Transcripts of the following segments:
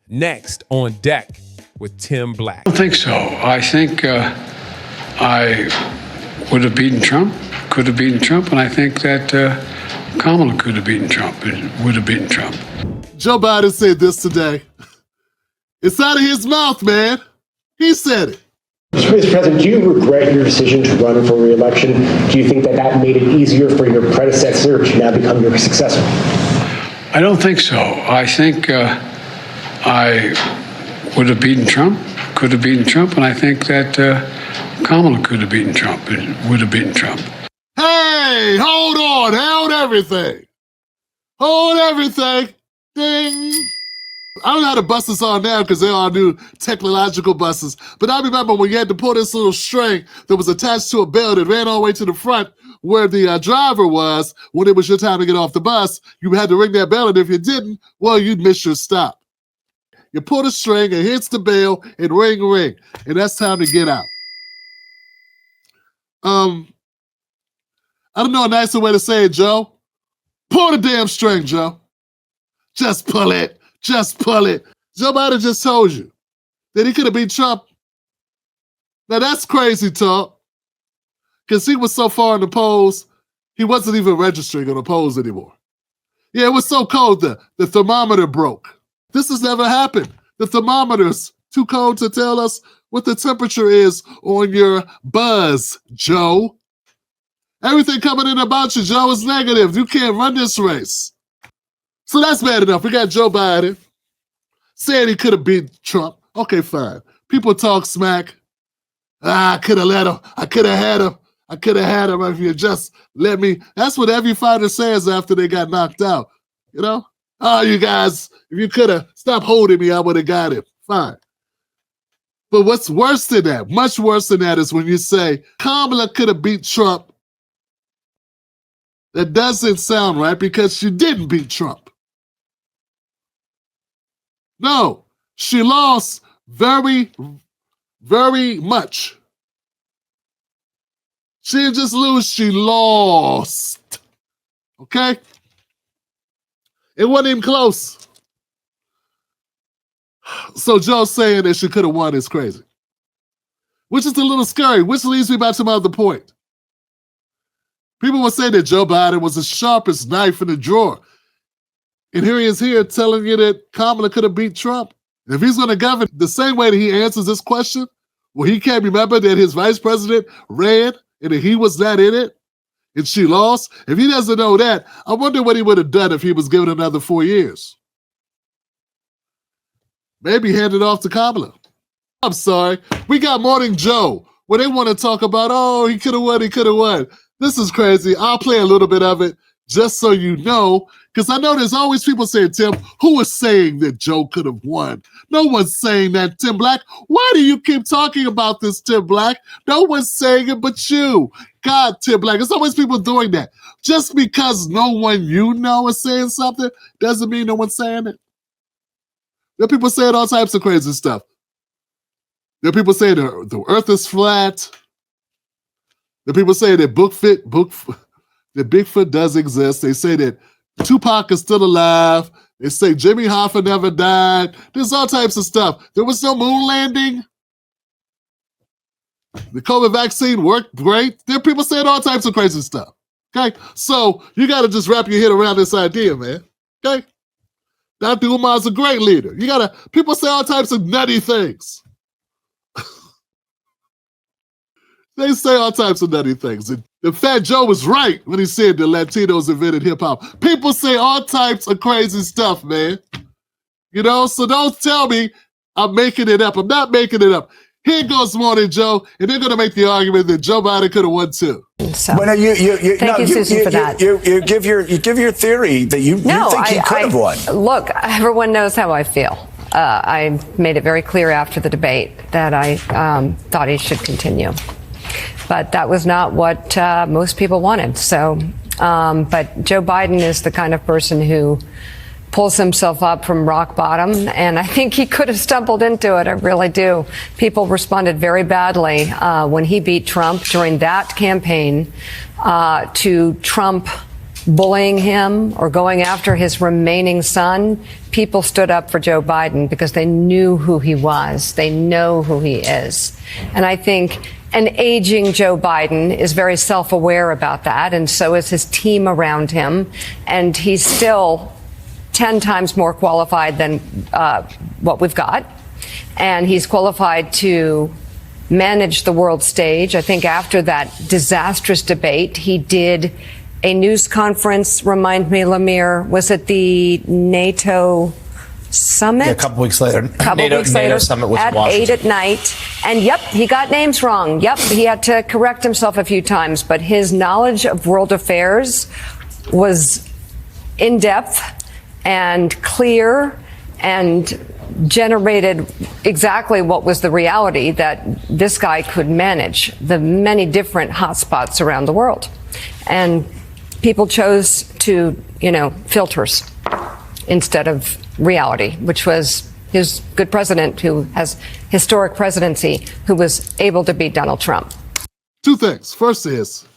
Next on deck with Tim Black. I don't think so. I think I would have beaten Trump, could have beaten Trump, and I think that Kamala could have beaten Trump and would have beaten Trump. Joe Biden said this today. It's out of his mouth, man. He said it. Mr. Vice President, do you regret your decision to run for re-election? Do you think that that made it easier for your predecessor to now become your successor? I don't think so. I think I would have beaten Trump, could have beaten Trump, and I think that Kamala could have beaten Trump and would have beaten Trump. Hey, hold on. Hold everything. Hold everything. Ding. I don't know how the buses are now because they are new technological buses. But I remember when you had to pull this little string that was attached to a bell that ran all the way to the front where the driver was when it was your time to get off the bus. You had to ring that bell, and if you didn't, well, you'd miss your stop. You pull the string, it hits the bell, and ring, ring. And that's time to get out. I don't know a nicer way to say it, Joe. Pull the damn string, Joe. Just pull it. Just pull it. Joe Biden just told you that he could have beat Trump. Now that's crazy talk. Because he was so far in the polls, he wasn't even registering on the polls anymore. Yeah, it was so cold the thermometer broke. This has never happened. The thermometer's too cold to tell us what the temperature is on your buzz, Joe. Everything coming in about you, Joe, is negative. You can't run this race. So that's bad enough. We got Joe Biden saying he could have beat Trump. Okay, fine. People talk smack. I could have let him. I could have had him. I could have had him if you just let me. That's what every fighter says after they got knocked out. You know? Oh, you guys, if you could have stopped holding me, I would have got him. Fine. But what's worse than that, much worse than that, is when you say Kamala could have beat Trump. That doesn't sound right because she didn't beat Trump. No, she lost very, very much. She didn't just lose, she lost. Okay? It wasn't even close. So Joe saying that she could have won is crazy. Which is a little scary, which leads me back to my other point. People will say that Joe Biden was the sharpest knife in the drawer. And here he is here telling you that Kamala could have beat Trump. If he's going to govern the same way that he answers this question, well, he can't remember that his vice president ran and that he was not in it and she lost. If he doesn't know that, I wonder what he would have done if he was given another 4 years. Maybe hand it off to Kamala. I'm sorry. We got Morning Joe where they want to talk about, oh, he could have won, he could have won. This is crazy. I'll play a little bit of it just so you know, because I know there's always people saying, Tim, who is saying that Joe could have won? No one's saying that, Tim Black. Why do you keep talking about this, Tim Black? No one's saying it but you. God, Tim Black. There's always people doing that. Just because no one you know is saying something doesn't mean no one's saying it. There are people saying all types of crazy stuff. There are people saying the earth is flat. There are people saying that that Bigfoot does exist. They say that Tupac is still alive. They say Jimmy Hoffa never died. There's all types of stuff. There was no moon landing. The COVID vaccine worked great. There are people saying all types of crazy stuff. Okay? So you got to just wrap your head around this idea, man. Okay? Dr. Umar's a great leader. People say all types of nutty things. They say all types of nutty things. And Fat Joe was right when he said that Latinos invented hip-hop. People say all types of crazy stuff, man. You know, so don't tell me I'm making it up. I'm not making it up. Here goes Morning Joe, and they're going to make the argument that Joe Biden could have won too. So, thank you, Susan, for that. You give your theory that you think he could have won. Look, everyone knows how I feel. I made it very clear after the debate that I thought he should continue. But that was not what most people wanted. So, but Joe Biden is the kind of person who pulls himself up from rock bottom, and I think he could have stumbled into it. I really do. People responded very badly when he beat Trump during that campaign to Trump bullying him or going after his remaining son, people stood up for Joe Biden because they knew who he was. They know who he is. And I think an aging Joe Biden is very self-aware about that, and so is his team around him. And he's still 10 times more qualified than what we've got. And he's qualified to manage the world stage. I think after that disastrous debate, he did a news conference. Remind me, Lemire, was it the NATO summit? Yeah, a couple weeks later. NATO summit was at in Washington. 8 at night. And yep, he got names wrong. Yep, he had to correct himself a few times. But his knowledge of world affairs was in depth and clear and generated exactly what was the reality, that this guy could manage the many different hotspots around the world. And people chose to, filters instead of reality, which was his good president who has historic presidency, who was able to beat Donald Trump. Two things. First is,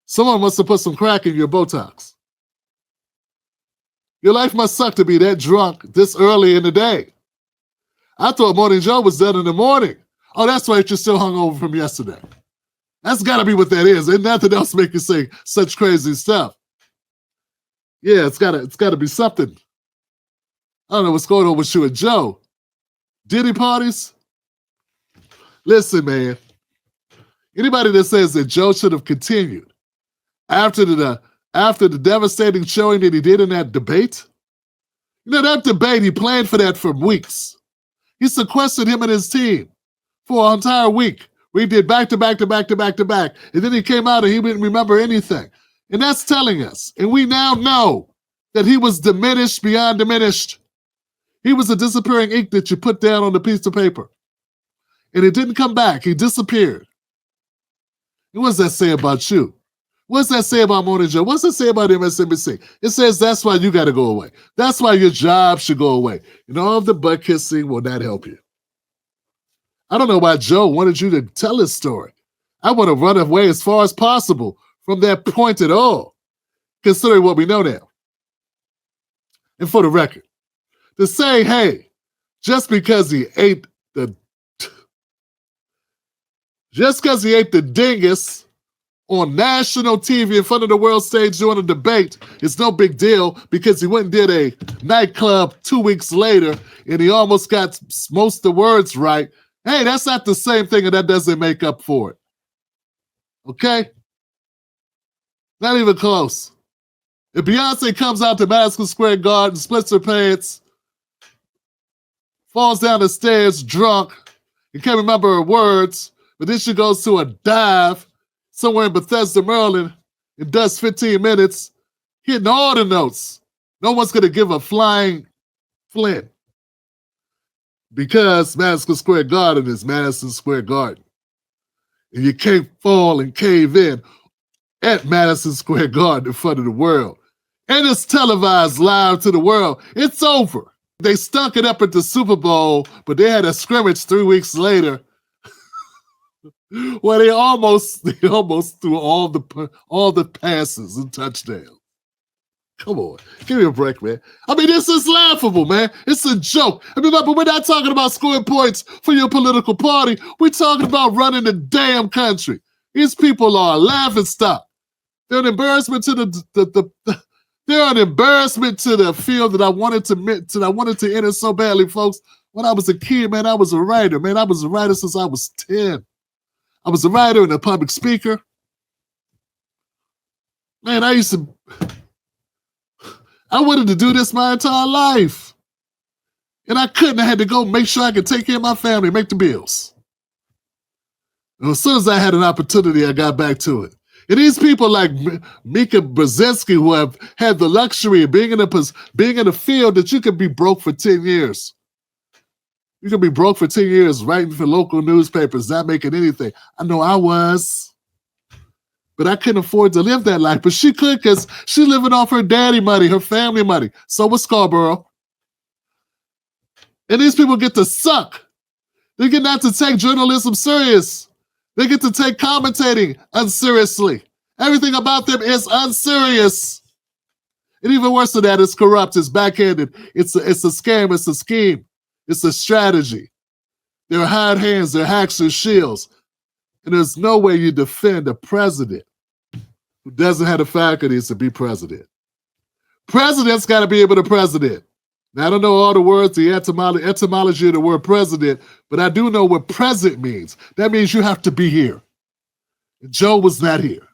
someone must have put some crack in your Botox. Your life must suck to be that drunk this early in the day. I thought Morning Joe was done in the morning. Oh, that's right, you're still hungover from yesterday. That's got to be what that is. Ain't nothing else make you say such crazy stuff. Yeah, it's got to be something. I don't know what's going on with you and Joe. Diddy parties? Listen, man. Anybody that says that Joe should have continued after the devastating showing that he did in that debate, that debate, he planned for that for weeks. He sequestered him and his team for an entire week. We did back to back to back to back to back. And then he came out and he didn't remember anything. And that's telling us. And we now know that he was diminished beyond diminished. He was a disappearing ink that you put down on a piece of paper. And it didn't come back. He disappeared. And what does that say about you? What's that say about Morning Joe? What's that say about MSNBC? It says that's why you got to go away. That's why your job should go away. And all of the butt kissing will not help you. I don't know why Joe wanted you to tell his story. I want to run away as far as possible from that point at all, considering what we know now. And for the record, to say, hey, just because he ate the dingus on national TV in front of the world stage during a debate, it's no big deal because he went and did a nightclub 2 weeks later and he almost got most of the words right. Hey, that's not the same thing, and that doesn't make up for it. Okay? Not even close. If Beyonce comes out to Madison Square Garden, splits her pants, falls down the stairs drunk, and can't remember her words, but then she goes to a dive somewhere in Bethesda, Maryland, and does 15 minutes, hitting all the notes. No one's going to give a flying flint because Madison Square Garden is Madison Square Garden. And you can't fall and cave in at Madison Square Garden in front of the world. And it's televised live to the world. It's over. They stunk it up at the Super Bowl, but they had a scrimmage 3 weeks later where they almost threw all the passes and touchdowns. Come on, give me a break, man. I mean, this is laughable, man. It's a joke. I mean, but we're not talking about scoring points for your political party. We're talking about running the damn country. These people are a laughingstock. They're an embarrassment to they're an embarrassment to the field that I wanted to enter so badly, folks. When I was a kid, man, I was a writer. Man, I was a writer since I was 10. I was a writer and a public speaker. Man, I wanted to do this my entire life. And I couldn't. I had to go make sure I could take care of my family, make the bills. And as soon as I had an opportunity, I got back to it. And these people like Mika Brzezinski, who have had the luxury of being in a field that you could be broke for 10 years. You could be broke for 10 years writing for local newspapers, not making anything. I know I was. But I couldn't afford to live that life. But she could because she's living off her daddy money, her family money. So was Scarborough. And these people get to suck. They get not to take journalism serious. They get to take commentating unseriously. Everything about them is unserious. And even worse than that, it's corrupt, it's backhanded, it's a scam, it's a scheme, it's a strategy. They're hired hands, they're hacks, they're shields. And there's no way you defend a president who doesn't have the faculties to be president. President's got to be able to president. Now, I don't know all the words, the etymology of the word president, but I do know what present means. That means you have to be here. And Joe was not here.